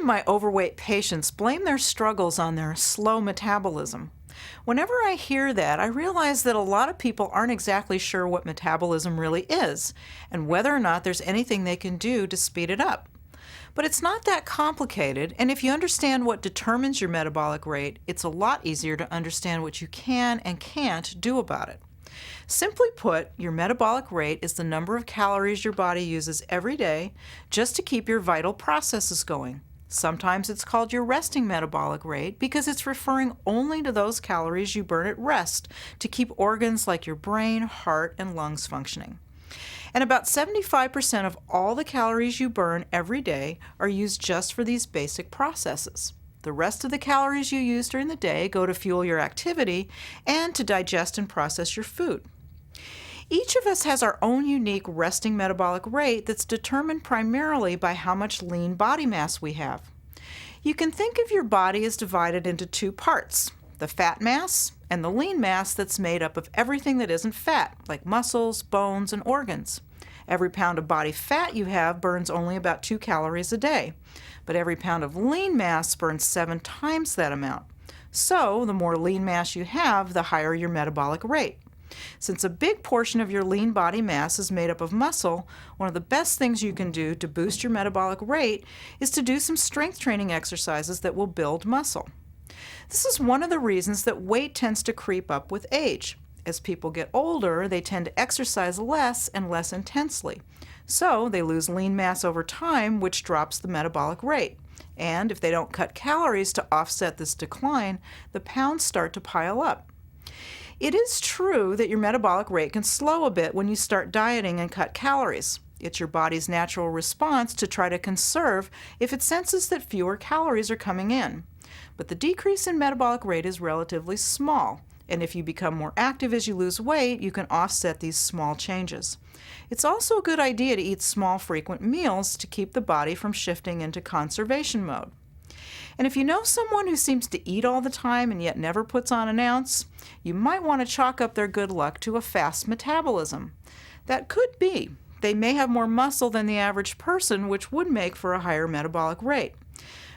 of my overweight patients blame their struggles on their slow metabolism. Whenever I hear that, I realize that a lot of people aren't exactly sure what metabolism really is and whether or not there's anything they can do to speed it up. But it's not that complicated, and if you understand what determines your metabolic rate, it's a lot easier to understand what you can and can't do about it. Simply put, your metabolic rate is the number of calories your body uses every day just to keep your vital processes going. Sometimes it's called your resting metabolic rate because it's referring only to those calories you burn at rest to keep organs like your brain, heart, and lungs functioning. And about 75% of all the calories you burn every day are used just for these basic processes. The rest of the calories you use during the day go to fuel your activity and to digest and process your food. Each of us has our own unique resting metabolic rate that's determined primarily by how much lean body mass we have. You can think of your body as divided into two parts, the fat mass and the lean mass that's made up of everything that isn't fat, like muscles, bones, and organs. Every pound of body fat you have burns only about 2 calories a day, but every pound of lean mass burns 7 times that amount. So, the more lean mass you have, the higher your metabolic rate. Since a big portion of your lean body mass is made up of muscle, one of the best things you can do to boost your metabolic rate is to do some strength training exercises that will build muscle. This is one of the reasons that weight tends to creep up with age. As people get older, they tend to exercise less and less intensely. So they lose lean mass over time, which drops the metabolic rate. And if they don't cut calories to offset this decline, the pounds start to pile up. It is true that your metabolic rate can slow a bit when you start dieting and cut calories. It's your body's natural response to try to conserve if it senses that fewer calories are coming in. But the decrease in metabolic rate is relatively small, and if you become more active as you lose weight, you can offset these small changes. It's also a good idea to eat small, frequent meals to keep the body from shifting into conservation mode. And if you know someone who seems to eat all the time and yet never puts on an ounce, you might want to chalk up their good luck to a fast metabolism. That could be. They may have more muscle than the average person, which would make for a higher metabolic rate.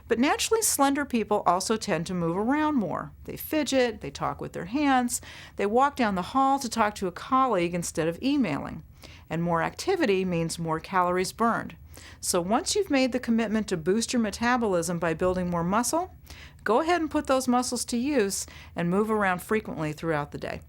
But naturally slender people also tend to move around more. They fidget, they talk with their hands, they walk down the hall to talk to a colleague instead of emailing. And more activity means more calories burned. So once you've made the commitment to boost your metabolism by building more muscle, go ahead and put those muscles to use and move around frequently throughout the day.